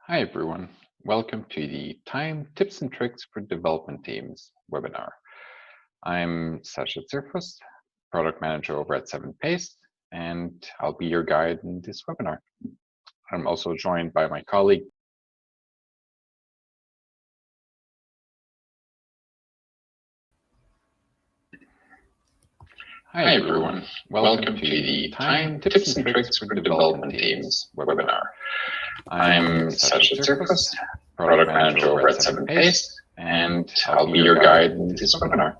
Hi everyone, welcome to the Time Tips and Tricks for Development Teams webinar. I'm Sasha Tsirfos, Product Manager over at 7Pace, and I'll be your guide in this webinar. I'm also joined by my colleague. Hi everyone, welcome to the Time Tips and Tricks for Development Teams webinar. I'm Sasha Tsirfos, Product Manager over at 7Pace, and I'll be your guide in this webinar.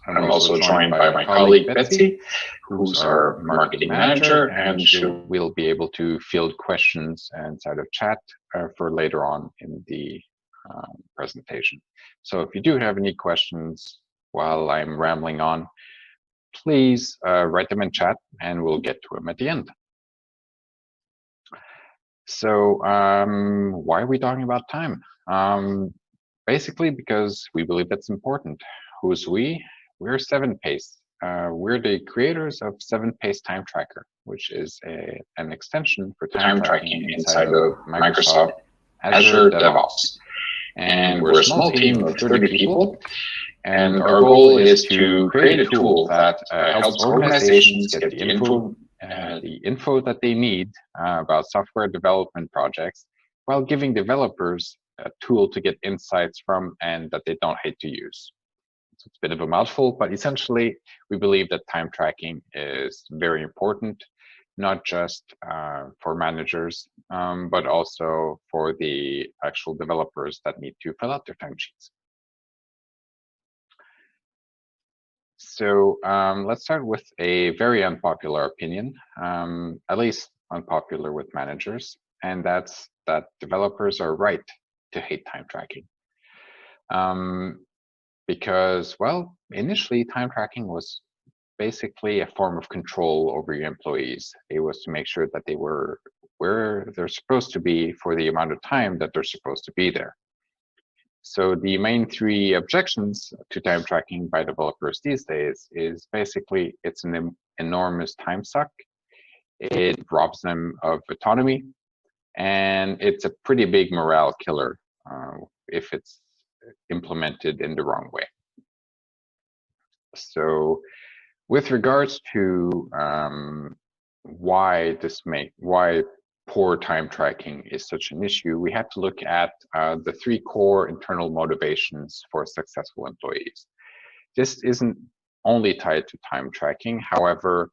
I'm also joined by my colleague Betsy, who's our marketing manager, and she will be able to field questions inside of chat for later on in the presentation. So if you do have any questions while I'm rambling on, please write them in chat and we'll get to them at the end. So why are we talking about time? Basically because we believe that's important. Who's we? We're 7Pace. We're the creators of 7Pace Time Tracker, which is an extension for time tracking inside of Microsoft Azure DevOps. And we're a small team of 30 people. And our goal is to create a tool that helps organizations get the info that they need about software development projects, while giving developers a tool to get insights from and that they don't hate to use. So it's a bit of a mouthful, but essentially we believe that time tracking is very important, not just for managers, but also for the actual developers that need to fill out their timesheets. So let's start with a very unpopular opinion, at least unpopular with managers, and that's that developers are right to hate time tracking. Because, well, initially time tracking was basically a form of control over your employees. It was to make sure that they were where they're supposed to be for the amount of time that they're supposed to be there. So the main three objections to time tracking by developers these days is basically it's an enormous time suck, it robs them of autonomy, and it's a pretty big morale killer if it's implemented in the wrong way. So with regards to why poor time tracking is such an issue, we have to look at the three core internal motivations for successful employees. This isn't only tied to time tracking, however,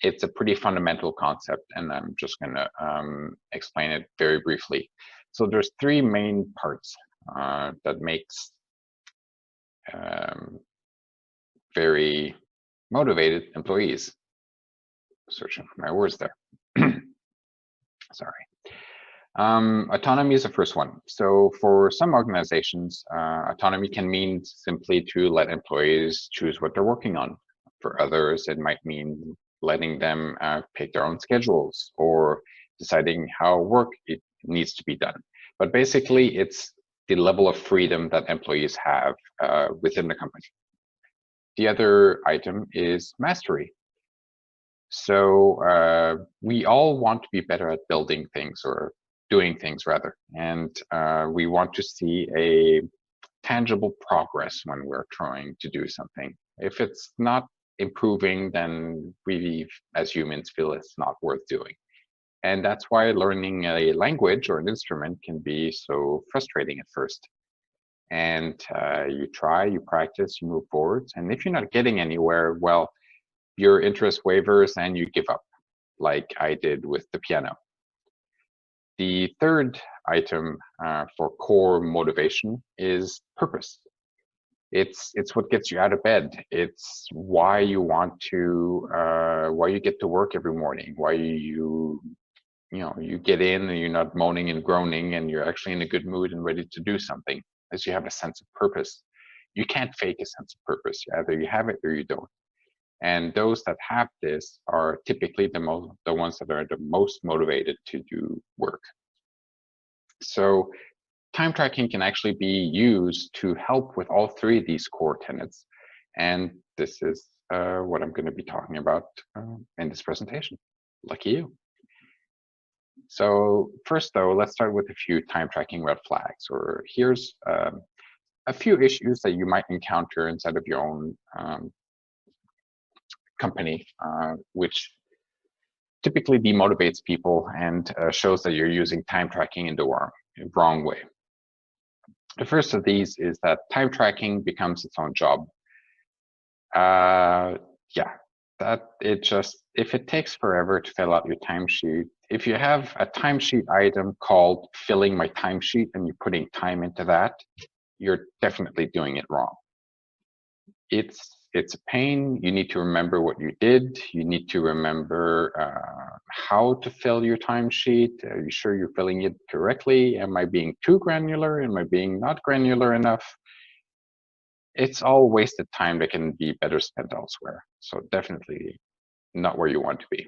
it's a pretty fundamental concept, and I'm just going to explain it very briefly. So there's three main parts that makes very motivated employees. Searching for my words there. Sorry. Autonomy is the first one. So for some organizations, autonomy can mean simply to let employees choose what they're working on. For others, it might mean letting them pick their own schedules or deciding how work it needs to be done. But basically, it's the level of freedom that employees have within the company. The other item is mastery. So we all want to be better at building things or doing things rather, and we want to see a tangible progress when we're trying to do something. If it's not improving, then we as humans feel it's not worth doing. And that's why learning a language or an instrument can be so frustrating at first. And you try, you practice, you move forward, and if you're not getting anywhere, well, your interest wavers and you give up, like I did with the piano. The third item for core motivation is purpose. It's what gets you out of bed. It's why you want to, why you get to work every morning, why you get in and you're not moaning and groaning and you're actually in a good mood and ready to do something, as you have a sense of purpose. You can't fake a sense of purpose. Either you have it or you don't. And those that have this are typically the ones that are the most motivated to do work. So time tracking can actually be used to help with all three of these core tenets. And this is what I'm going to be talking about in this presentation. Lucky you. So first, though, let's start with a few time tracking red flags, or here's a few issues that you might encounter inside of your own company, which typically demotivates people and shows that you're using time tracking in the wrong way. The first of these is that time tracking becomes its own job. Yeah, that it just, if it takes forever to fill out your timesheet, if you have a timesheet item called filling my timesheet and you're putting time into that, you're definitely doing it wrong. It's a pain. You need to remember what you did. You need to remember how to fill your timesheet. Are you sure you're filling it correctly? Am I being too granular? Am I being not granular enough? It's all wasted time that can be better spent elsewhere. So definitely not where you want to be.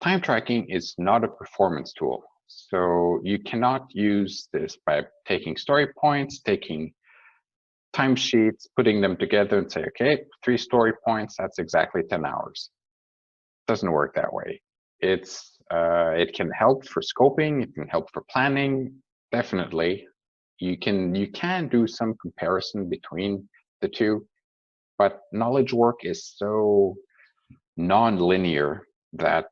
Time tracking is not a performance tool. So you cannot use this by taking story points, taking timesheets, putting them together and say, okay, 3 story points, that's exactly 10 hours. Doesn't work that way. It can help for scoping, it can help for planning, definitely. You can do some comparison between the two, but knowledge work is so non-linear that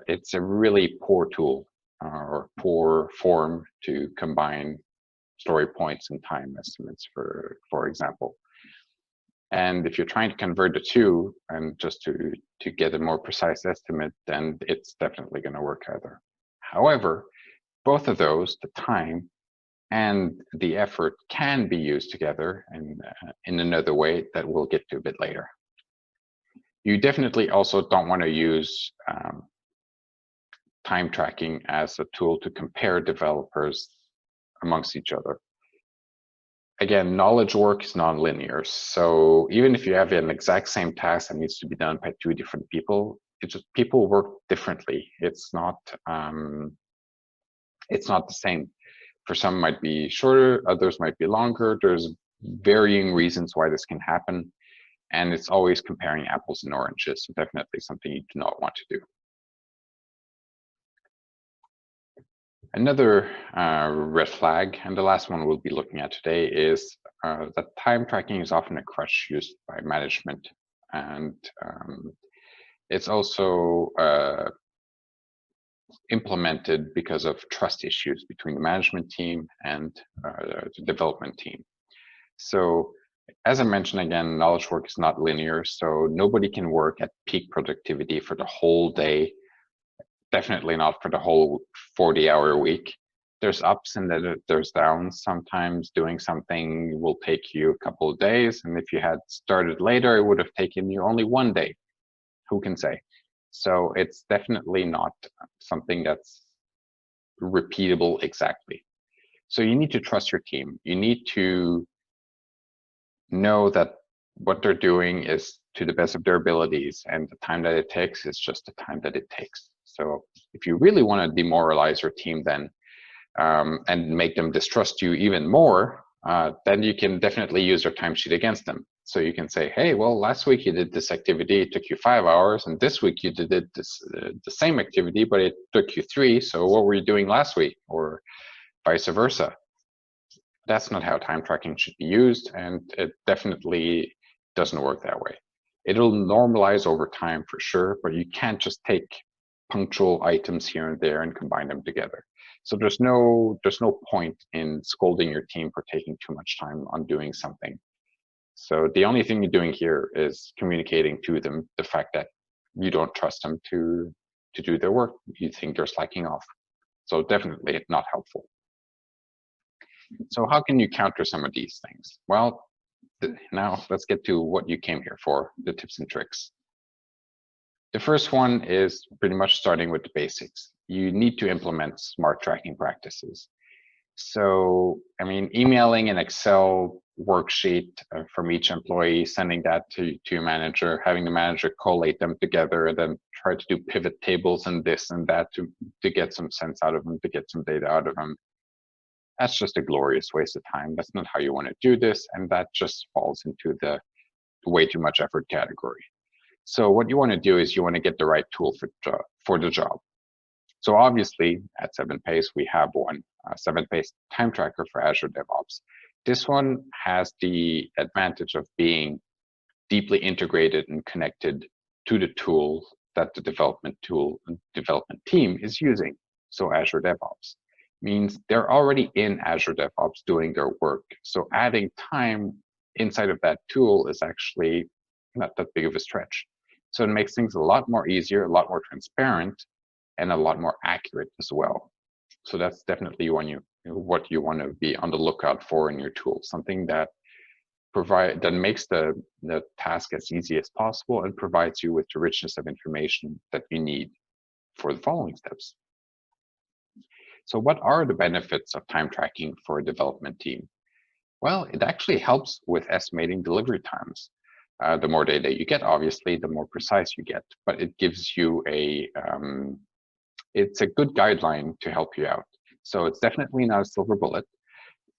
it's a really poor tool or poor form to combine story points and time estimates, for example. And if you're trying to convert the two and just to get a more precise estimate, then it's definitely going to work either. However, both of those, the time and the effort, can be used together in another way that we'll get to a bit later. You definitely also don't want to use time tracking as a tool to compare developers amongst each other. Again, knowledge work is non-linear. So even if you have an exact same task that needs to be done by 2 different people, it's just people work differently. It's not the same. For some might be shorter, others might be longer. There's varying reasons why this can happen. And it's always comparing apples and oranges. So definitely something you do not want to do. Another red flag, and the last one we'll be looking at today, is that time tracking is often a crutch used by management. And it's also implemented because of trust issues between the management team and the development team. So as I mentioned, again, knowledge work is not linear, so nobody can work at peak productivity for the whole day. Definitely not for the whole 40-hour week. There's ups and there's downs. Sometimes doing something will take you a couple of days, and if you had started later, it would have taken you only 1 day. Who can say? So it's definitely not something that's repeatable exactly. So you need to trust your team. You need to know that what they're doing is to the best of their abilities, and the time that it takes is just the time that it takes. So if you really want to demoralize your team then and make them distrust you even more, then you can definitely use your timesheet against them. So you can say, hey, well, last week you did this activity, it took you 5 hours, and this week you did the same activity, but it took you 3. So what were you doing last week? Or vice versa. That's not how time tracking should be used, and it definitely doesn't work that way. It'll normalize over time for sure, but you can't just take punctual items here and there and combine them together. So there's no point in scolding your team for taking too much time on doing something. So the only thing you're doing here is communicating to them the fact that you don't trust them to do their work. You think they're slacking off. So definitely not helpful. So how can you counter some of these things? Well, now let's get to what you came here for, the tips and tricks. The first one is pretty much starting with the basics. You need to implement smart tracking practices. So, I mean, emailing an Excel worksheet from each employee, sending that to your manager, having the manager collate them together, and then try to do pivot tables and this and that to get some sense out of them, to get some data out of them. That's just a glorious waste of time. That's not how you want to do this, and that just falls into the way too much effort category. So what you want to do is you want to get the right tool for the job. So obviously at 7pace, we have one 7pace time tracker for Azure DevOps. This one has the advantage of being deeply integrated and connected to the tool that the development team is using. So Azure DevOps means they're already in Azure DevOps doing their work. So adding time inside of that tool is actually not that big of a stretch. So it makes things a lot more easier, a lot more transparent, and a lot more accurate as well. So that's definitely what you want to be on the lookout for in your tool, something that makes the task as easy as possible and provides you with the richness of information that you need for the following steps. So what are the benefits of time tracking for a development team? Well, it actually helps with estimating delivery times. The more data you get, obviously, the more precise you get, but it gives you it's a good guideline to help you out. So it's definitely not a silver bullet,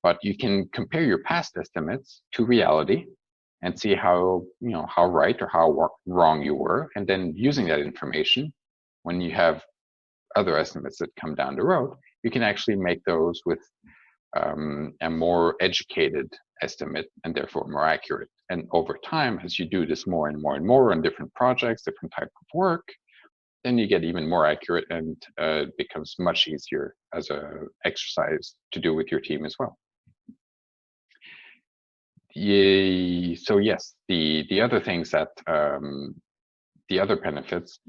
but you can compare your past estimates to reality and see how right or how wrong you were. And then using that information, when you have other estimates that come down the road, you can actually make those with a more educated estimate and therefore more accurate. And over time, as you do this more and more and more on different projects, different type of work, then you get even more accurate, and it becomes much easier as an exercise to do with your team as well. So yes, the other things that the other benefits,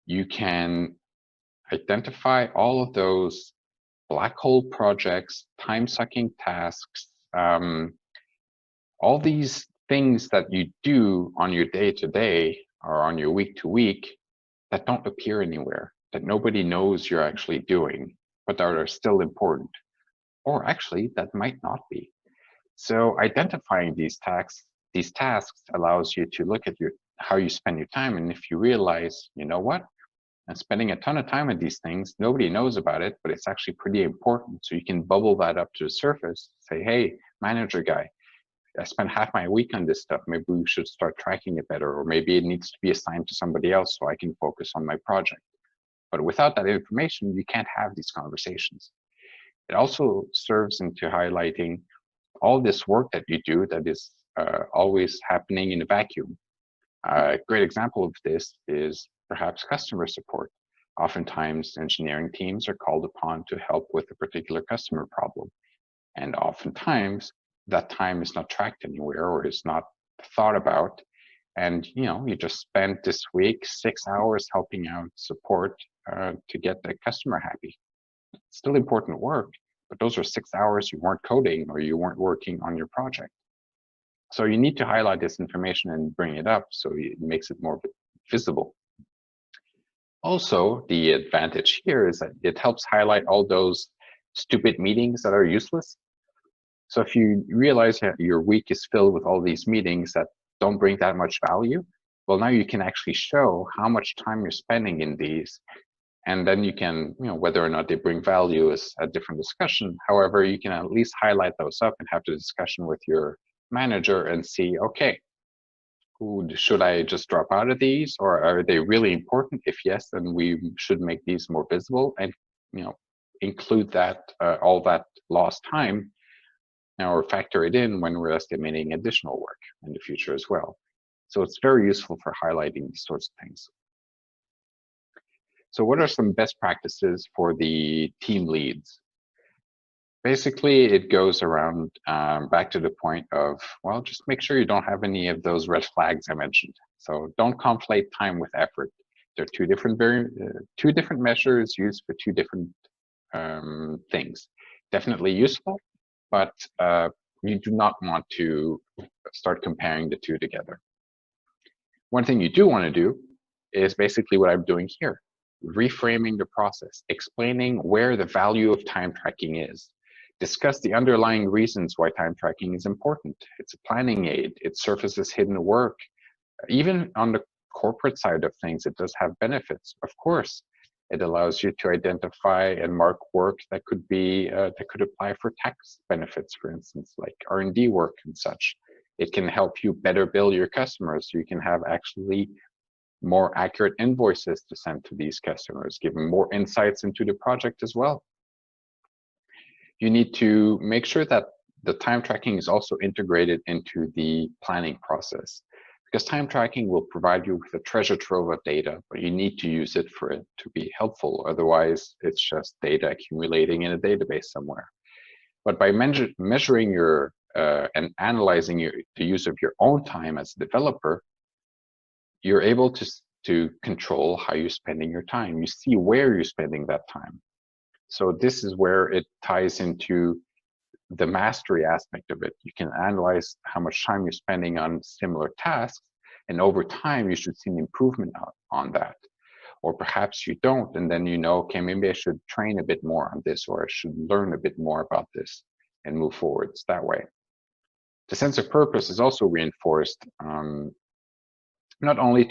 you can identify all of those black hole projects, time-sucking tasks, all these things that you do on your day-to-day or on your week-to-week that don't appear anywhere, that nobody knows you're actually doing, but that are still important, or actually that might not be. So identifying these tasks allows you to look at how you spend your time, and if you realize, you know what, I'm spending a ton of time on these things, nobody knows about it, but it's actually pretty important. So you can bubble that up to the surface, say, hey, manager guy, I spent half my week on this stuff. Maybe we should start tracking it better, or maybe it needs to be assigned to somebody else so I can focus on my project. But without that information, you can't have these conversations. It also serves into highlighting all this work that you do that is always happening in a vacuum. A great example of this is perhaps customer support. Oftentimes, engineering teams are called upon to help with a particular customer problem. And oftentimes, that time is not tracked anywhere or is not thought about. And you just spent this week 6 hours helping out support to get the customer happy. It's still important work, but those are 6 hours you weren't coding or you weren't working on your project. So you need to highlight this information and bring it up so it makes it more visible. Also, the advantage here is that it helps highlight all those stupid meetings that are useless. So if you realize that your week is filled with all these meetings that don't bring that much value, well, now you can actually show how much time you're spending in these. And then you can, whether or not they bring value is a different discussion. However, you can at least highlight those up and have the discussion with your manager and see, okay, should I just drop out of these, or are they really important? If yes, then we should make these more visible and include that all that lost time, or factor it in when we're estimating additional work in the future as well. So it's very useful for highlighting these sorts of things. So what are some best practices for the team leads? Basically, it goes around back to the point of, well, just make sure you don't have any of those red flags I mentioned. So don't conflate time with effort. They're two different measures used for two different things. Definitely useful, but you do not want to start comparing the two together. One thing you do want to do is basically what I'm doing here, reframing the process, explaining where the value of time tracking is. Discuss the underlying reasons why time tracking is important. It's a planning aid. It surfaces hidden work. Even on the corporate side of things, it does have benefits. Of course, it allows you to identify and mark work that could apply for tax benefits, for instance, like R&D work and such. It can help you better bill your customers. So you can have actually more accurate invoices to send to these customers, give them more insights into the project as well. You need to make sure that the time tracking is also integrated into the planning process, because time tracking will provide you with a treasure trove of data, but you need to use it for it to be helpful. Otherwise, it's just data accumulating in a database somewhere. But by measuring your and analyzing the use of your own time as a developer, you're able to control how you're spending your time. You see where you're spending that time. So this is where it ties into the mastery aspect of it. You can analyze how much time you're spending on similar tasks, and over time you should see an improvement on that. Or perhaps you don't, and then you know, okay, maybe I should train a bit more on this, or I should learn a bit more about this and move forwards that way. The sense of purpose is also reinforced not only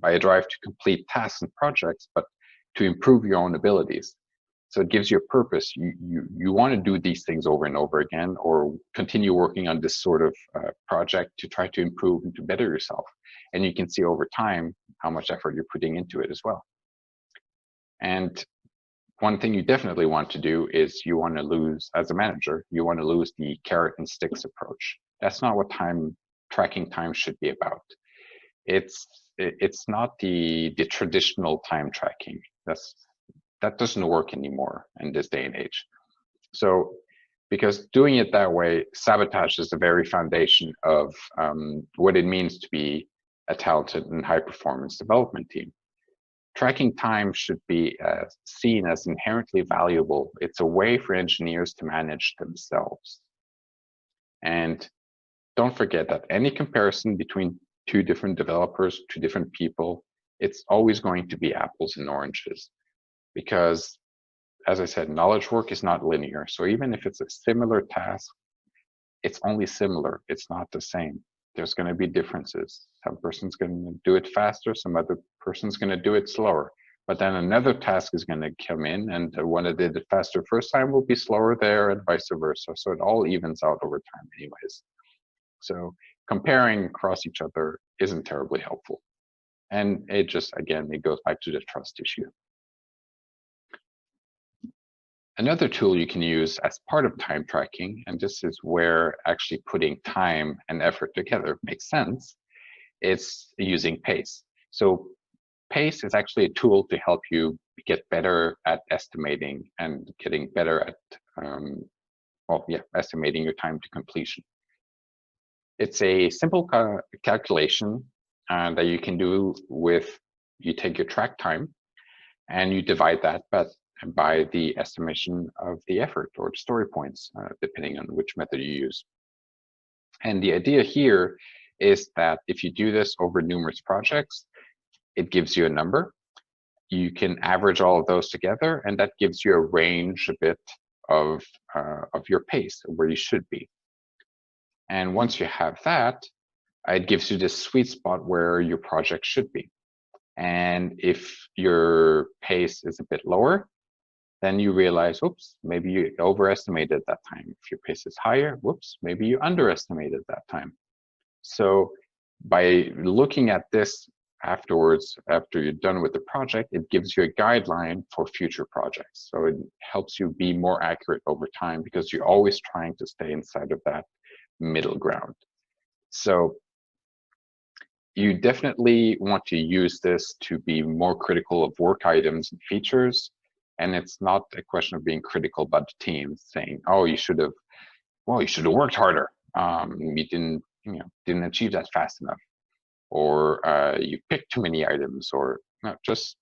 by a drive to complete tasks and projects, but to improve your own abilities. So it gives you a purpose. You want to do these things over and over again, or continue working on this sort of project to try to improve and to better yourself. And you can see over time how much effort you're putting into it as well. And one thing you definitely want to do is you want to lose, as a manager, you want to lose the carrot and sticks approach. That's not what tracking time should be about. It's not the traditional time tracking. That doesn't work anymore in this day and age. So, because doing it that way sabotages the very foundation of what it means to be a talented and high performance development team. Tracking time should be seen as inherently valuable. It's a way for engineers to manage themselves. And don't forget that any comparison between two different developers, two different people, it's always going to be apples and oranges. Because, as I said, knowledge work is not linear. So even if it's a similar task, it's only similar. It's not the same. There's going to be differences. Some person's going to do it faster. Some other person's going to do it slower. But then another task is going to come in, and the one that did it faster first time will be slower there, and vice versa. So it all evens out over time anyways. So comparing across each other isn't terribly helpful. And it just, again, it goes back to the trust issue. Another tool you can use as part of time tracking, and this is where actually putting time and effort together makes sense, is using PACE. So PACE is actually a tool to help you get better at estimating and getting better at, estimating your time to completion. It's a simple calculation that you can do with, you take your track time and you divide that by the estimation of the effort or the story points, depending on which method you use. And the idea here is that if you do this over numerous projects, it gives you a number. You can average all of those together, and that gives you a range a bit of your pace, where you should be. And once you have that, it gives you this sweet spot where your project should be. And if your pace is a bit lower, then you realize, oops, maybe you overestimated that time. If your pace is higher, whoops, maybe you underestimated that time. So by looking at this afterwards, after you're done with the project, it gives you a guideline for future projects. So it helps you be more accurate over time, because you're always trying to stay inside of that middle ground. So you definitely want to use this to be more critical of work items and features. And it's not a question of being critical about the team, saying, "Oh, you should have worked harder. You didn't achieve that fast enough, or you picked too many items," or no, just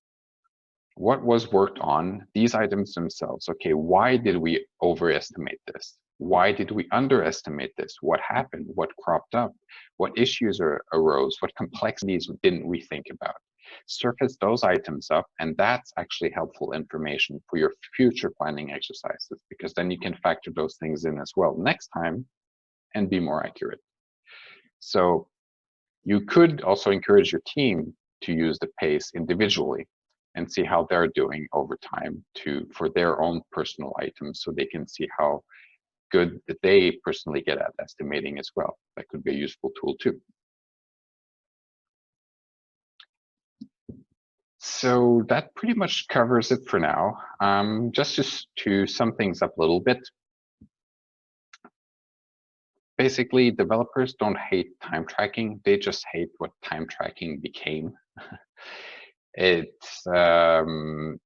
what was worked on, these items themselves. Okay, why did we overestimate this? Why did we underestimate this? What happened? What cropped up? What issues arose? What complexities didn't we think about? Surface those items up, and that's actually helpful information for your future planning exercises, because then you can factor those things in as well next time and be more accurate. So you could also encourage your team to use the PACE individually and see how they're doing over time for their own personal items, so they can see how good that they personally get at estimating as well. That could be a useful tool too. So that pretty much covers it for now. Just to sum things up a little bit. Basically, developers don't hate time tracking. They just hate what time tracking became. It's not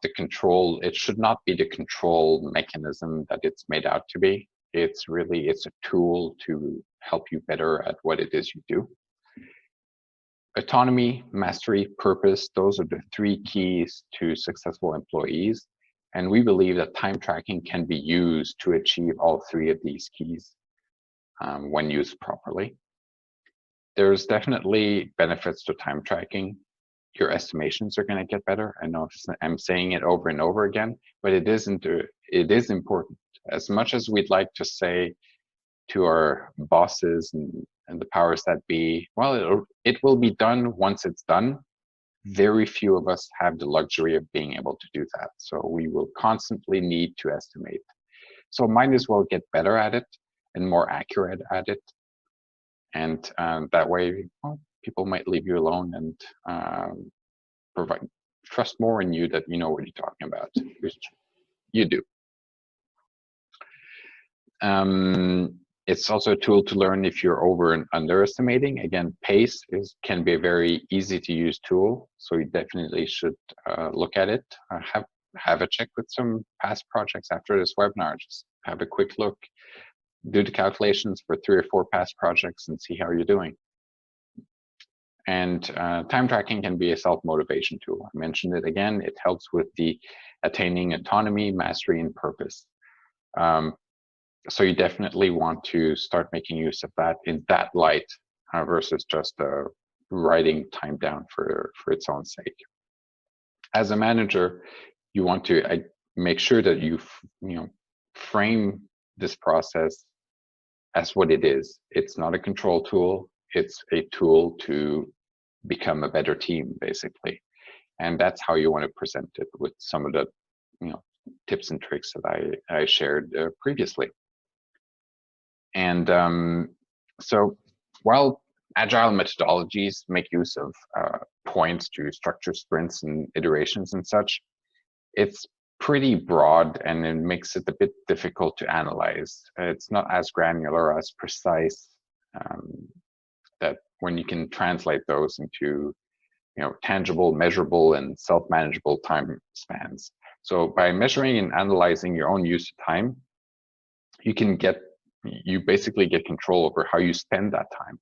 the control. It should not be the control mechanism that it's made out to be. It's a tool to help you better at what it is you do. Autonomy, mastery, purpose, those are the three keys to successful employees. And we believe that time tracking can be used to achieve all three of these keys when used properly. There's definitely benefits to time tracking. Your estimations are going to get better. I know I'm saying it over and over again, but it is important. As much as we'd like to say to our bosses and the powers that be, well, it will be done once it's done. Very few of us have the luxury of being able to do that. So we will constantly need to estimate. So might as well get better at it and more accurate at it. And that way, well, people might leave you alone and trust more in you that you know what you're talking about, which you do. It's also a tool to learn if you're over and underestimating. Again, PACE can be a very easy to use tool, so you definitely should look at it. Have a check with some past projects after this webinar. Just have a quick look, do the calculations for 3 or 4 past projects and see how you're doing. And time tracking can be a self-motivation tool. I mentioned it again. It helps with the attaining autonomy, mastery, and purpose. So you definitely want to start making use of that in that light versus just writing time down for its own sake. As a manager, you want to make sure that you frame this process as what it is. It's not a control tool. It's a tool to become a better team, basically. And that's how you want to present it with some of the tips and tricks that I shared previously. And so while agile methodologies make use of points to structure sprints and iterations and such, it's pretty broad and it makes it a bit difficult to analyze. It's not as granular, as precise, that when you can translate those into tangible, measurable, and self-manageable time spans. So by measuring and analyzing your own use of time, you basically get control over how you spend that time.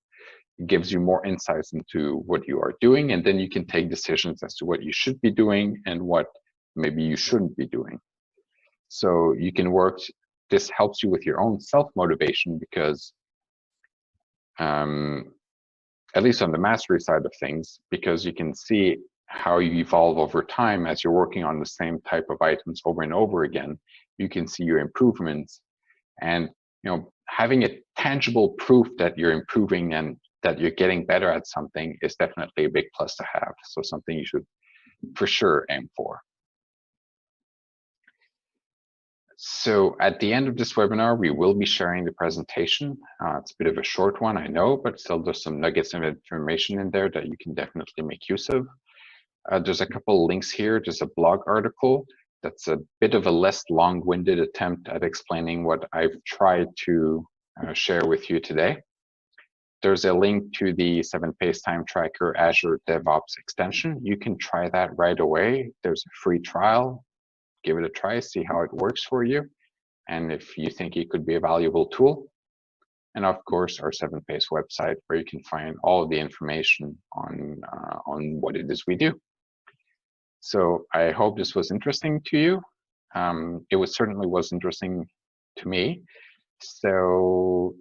It gives you more insights into what you are doing, and then you can take decisions as to what you should be doing and what maybe you shouldn't be doing. So you can this helps you with your own self-motivation because, at least on the mastery side of things, because you can see how you evolve over time as you're working on the same type of items over and over again. You can see your improvements, and having a tangible proof that you're improving and that you're getting better at something is definitely a big plus to have. So something you should for sure aim for. So at the end of this webinar, we will be sharing the presentation. It's a bit of a short one, I know, but still there's some nuggets of information in there that you can definitely make use of. There's a couple of links here. There's a blog article that's a bit of a less long-winded attempt at explaining what I've tried to share with you today. There's a link to the 7-Pace Time Tracker Azure DevOps extension. You can try that right away. There's a free trial. Give it a try, see how it works for you, and if you think it could be a valuable tool. And of course, our 7-Pace website, where you can find all of the information on what it is we do. So I hope this was interesting to you. It certainly was interesting to me. So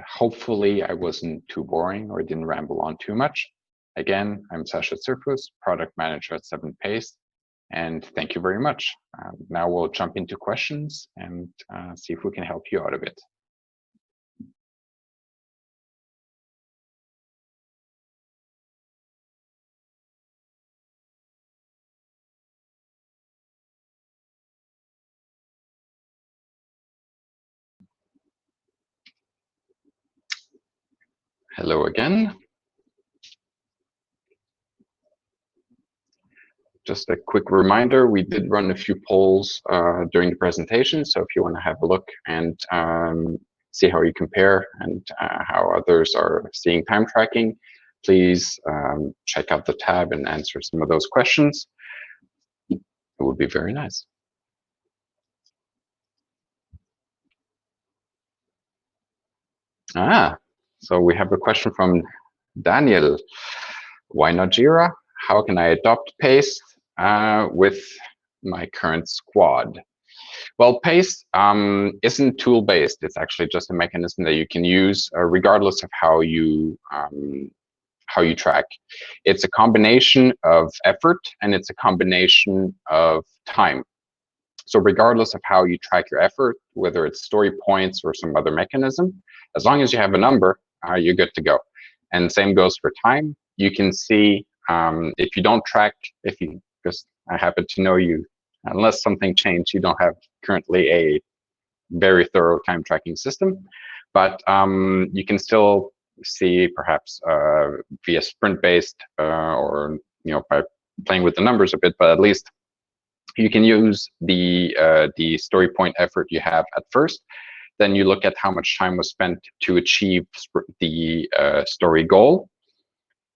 hopefully I wasn't too boring or didn't ramble on too much. Again, I'm Sasha Surfus, product manager at 7-Pace, and thank you very much. Now we'll jump into questions and see if we can help you out a bit. Hello again. just a quick reminder, we did run a few polls during the presentation, so if you want to have a look and see how you compare and how others are seeing time tracking, please check out the tab and answer some of those questions. It would be very nice. So we have a question from Daniel. Why not Jira? How can I adopt Pace with my current squad? Well, Pace isn't tool-based. It's actually just a mechanism that you can use regardless of how you track. It's a combination of effort and it's a combination of time. So regardless of how you track your effort, whether it's story points or some other mechanism, as long as you have a number, you're good to go. And same goes for time. You can see if you don't track, because I happen to know you, unless something changed, you don't have currently a very thorough time tracking system, but you can still see perhaps via sprint-based or by playing with the numbers a bit, but at least you can use the story point effort you have at first. Then you look at how much time was spent to achieve the story goal.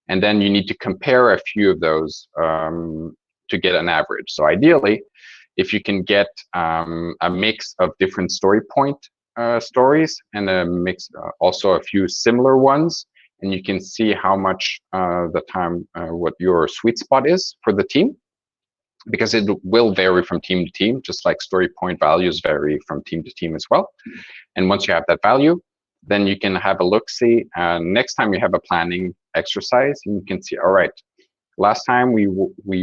And then you need to compare a few of those to get an average. So ideally, if you can get a mix of different story point stories and a mix, also a few similar ones, and you can see how much the time, what your sweet spot is for the team, because it will vary from team to team, just like story point values vary from team to team as well. And once you have that value, then you can have a look-see. Next time you have a planning exercise, and you can see, all right, last time we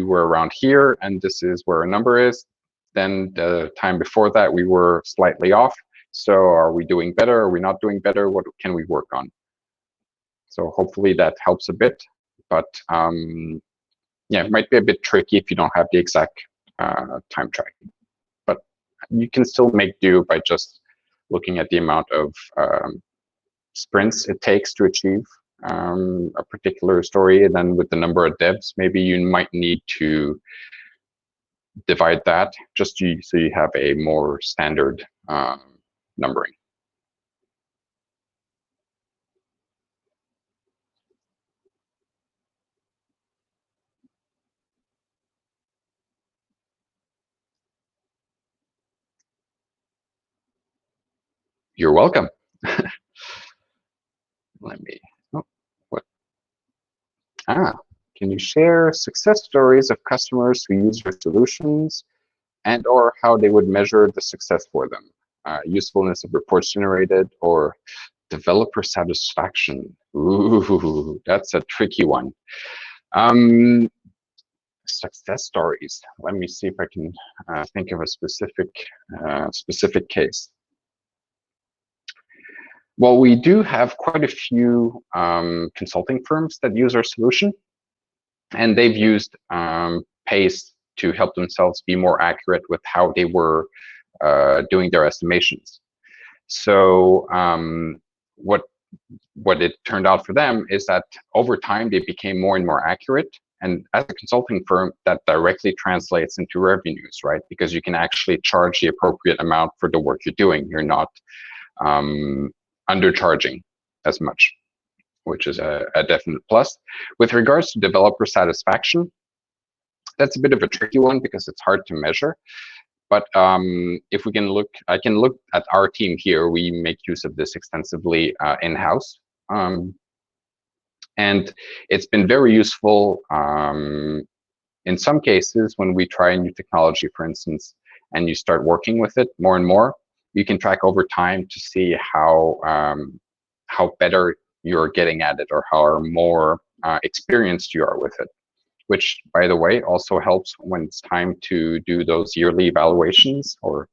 were around here, and this is where a number is. Then the time before that, we were slightly off. So are we doing better? Are we not doing better? What can we work on? So hopefully that helps a bit. But yeah, it might be a bit tricky if you don't have the exact time tracking. But you can still make do by just looking at the amount of sprints it takes to achieve a particular story, and then with the number of devs, maybe you might need to divide that just so you have a more standard numbering. You're welcome. Let me, what? Can you share success stories of customers who use your solutions and or how they would measure the success for them? Usefulness of reports generated or developer satisfaction? Ooh, that's a tricky one. Success stories. Let me see if I can think of a specific case. Well, we do have quite a few consulting firms that use our solution, and they've used Pace to help themselves be more accurate with how they were doing their estimations. So what it turned out for them is that over time they became more and more accurate. And as a consulting firm, that directly translates into revenues, right? Because you can actually charge the appropriate amount for the work you're doing. You're not undercharging as much, which is a definite plus. With regards to developer satisfaction, that's a bit of a tricky one because it's hard to measure. But if we can look, I can look at our team here. We make use of this extensively in-house. And it's been very useful in some cases when we try a new technology, for instance, and you start working with it more and more, you can track over time to see how better you're getting at it or how more experienced you are with it, which, by the way, also helps when it's time to do those yearly evaluations or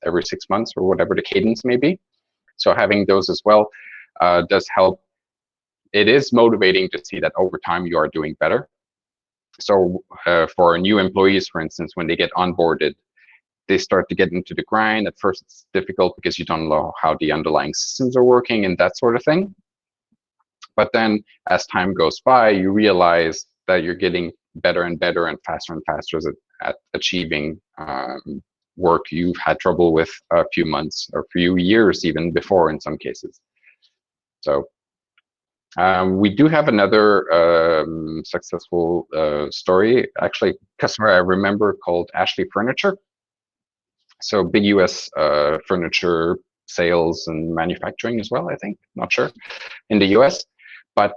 every 6 months or whatever the cadence may be. So having those as well does help. It is motivating to see that over time you are doing better. So for new employees, for instance, when they get onboarded, they start to get into the grind. At first, it's difficult because you don't know how the underlying systems are working and that sort of thing. But then as time goes by, you realize that you're getting better and better and faster at achieving work you've had trouble with a few months or a few years even before in some cases. So we do have another successful story, actually, customer I remember called Ashley Furniture. So big US furniture sales and manufacturing as well, I think, not sure, in the US. But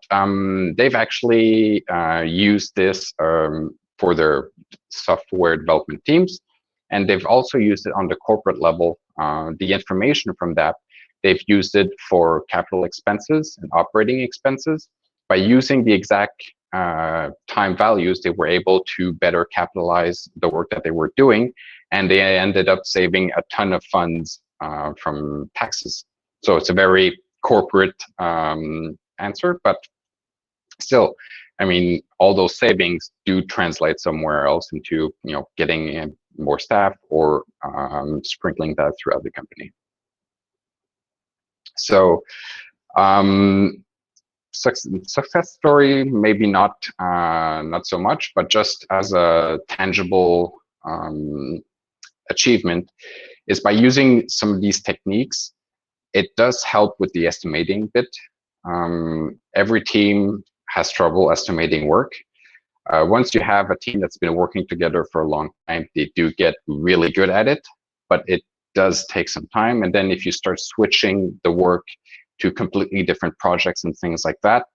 they've actually used this for their software development teams. And they've also used it on the corporate level. The information from that, they've used it for capital expenses and operating expenses. By using the exact time values, they were able to better capitalize the work that they were doing. And they ended up saving a ton of funds from taxes. So it's a very corporate answer, but still, I mean, all those savings do translate somewhere else into, you know, getting more staff or sprinkling that throughout the company. So success story, maybe not so much, but just as a tangible achievement, is by using some of these techniques, it does help with the estimating bit. Every team has trouble estimating work. Once you have a team that's been working together for a long time, they do get really good at it, but it does take some time. And then if you start switching the work to completely different projects and things like that,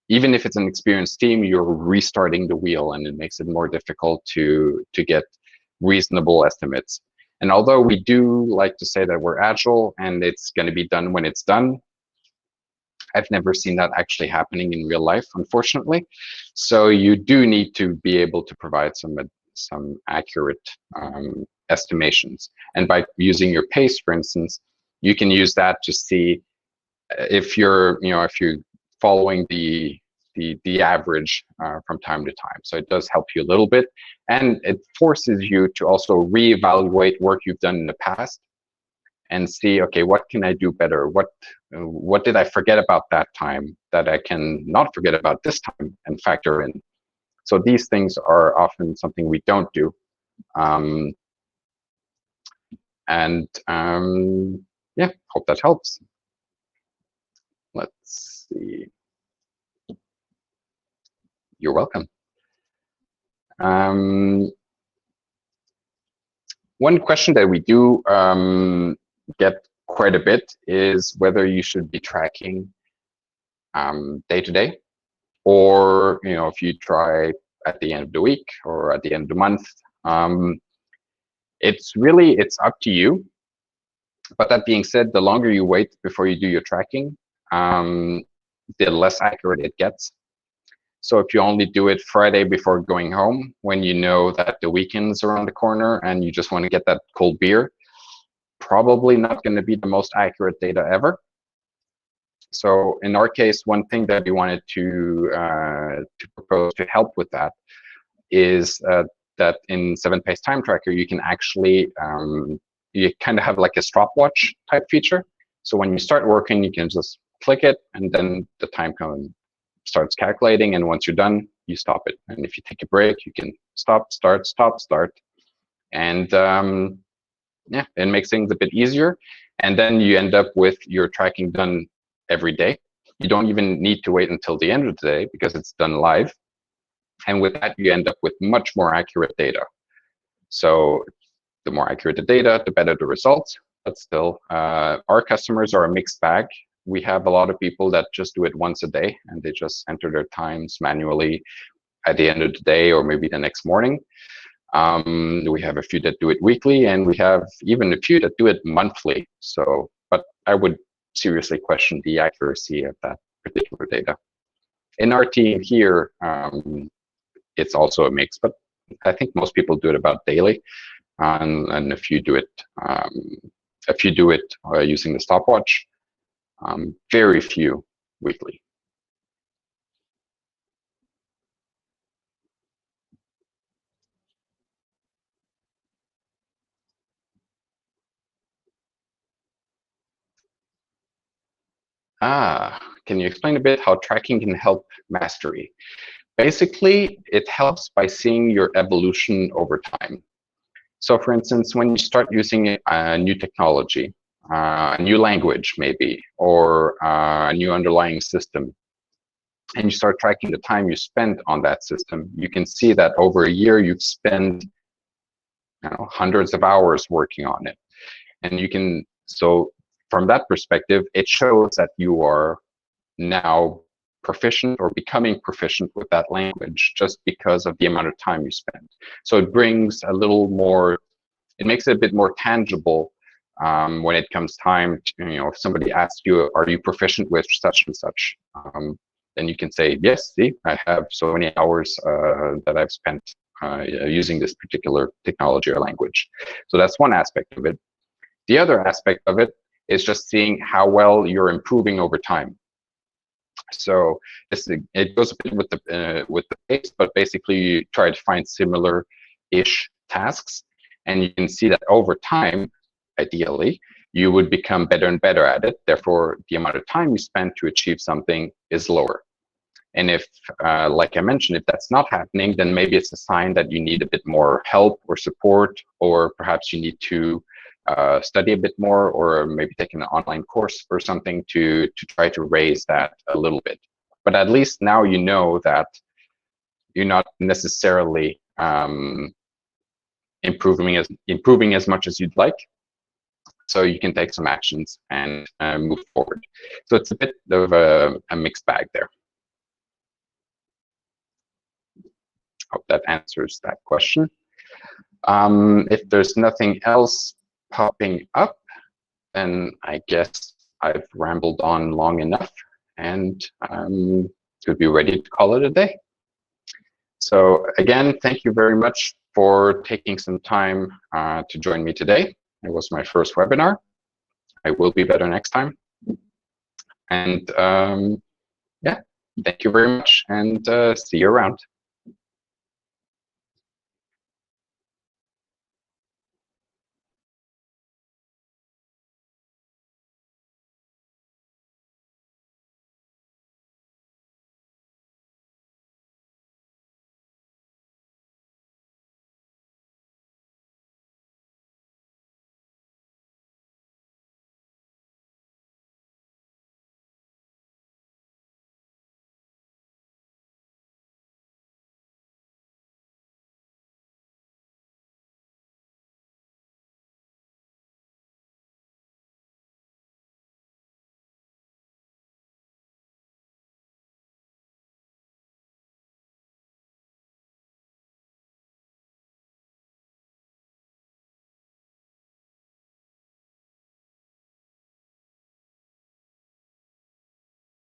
even if it's an experienced team, you're restarting the wheel, and it makes it more difficult to get reasonable estimates. And although we do like to say that we're agile and it's going to be done when it's done, I've never seen that actually happening in real life, unfortunately. So you do need to be able to provide some accurate estimations. And by using your pace, for instance, you can use that to see if you're following the average from time to time. So it does help you a little bit, and it forces you to also reevaluate work you've done in the past and see, okay, what can I do better? What did I forget about that time that I can not forget about this time and factor in? So these things are often something we don't do. Yeah, hope that helps. Let's see. You're welcome. One question that we do get quite a bit is whether you should be tracking day to day, or if you try at the end of the week or at the end of the month. It's up to you. But that being said, the longer you wait before you do your tracking, the less accurate it gets. So if you only do it Friday before going home, when you know that the weekend's around the corner and you just want to get that cold beer, probably not going to be the most accurate data ever. So in our case, one thing that we wanted to propose to help with that is that in 7Pace Time Tracker, you can actually, you kind of have like a stopwatch type feature. So when you start working, you can just click it, and then the time starts calculating, and once you're done, you stop it. And if you take a break, you can stop, start, stop, start. And yeah, it makes things a bit easier. And then you end up with your tracking done every day. You don't even need to wait until the end of the day because it's done live. And with that, you end up with much more accurate data. So the more accurate the data, the better the results. But still, our customers are a mixed bag. We have a lot of people that just do it once a day, and they just enter their times manually at the end of the day or maybe the next morning. We have a few that do it weekly, and we have even a few that do it monthly. So, but I would seriously question the accuracy of that particular data. In our team here, it's also a mix, but I think most people do it about daily, and if you do it, using the stopwatch, very few weekly. Can you explain a bit how tracking can help mastery? Basically, it helps by seeing your evolution over time. So for instance, when you start using a new technology, a new language maybe, or a new underlying system, and you start tracking the time you spend on that system, you can see that over a year you've spent hundreds of hours working on it. And you can, so from that perspective, it shows that you are now proficient or becoming proficient with that language just because of the amount of time you spend. So it brings a little more, it makes it a bit more tangible when it comes time to, if somebody asks you, are you proficient with such and such? Then you can say, yes, see, I have so many hours that I've spent using this particular technology or language. So that's one aspect of it. The other aspect of it is just seeing how well you're improving over time. So it goes a bit with the pace, but basically you try to find similar-ish tasks, and you can see that over time, ideally, you would become better and better at it. Therefore, the amount of time you spend to achieve something is lower. And if, like I mentioned, if that's not happening, then maybe it's a sign that you need a bit more help or support, or perhaps you need to study a bit more, or maybe take an online course or something to try to raise that a little bit. But at least now you know that you're not necessarily improving as much as you'd like. So you can take some actions and move forward. So it's a bit of a mixed bag there. Hope that answers that question. If there's nothing else popping up, then I guess I've rambled on long enough and could be ready to call it a day. So again, thank you very much for taking some time to join me today. It was my first webinar. I will be better next time. And yeah, thank you very much, and see you around.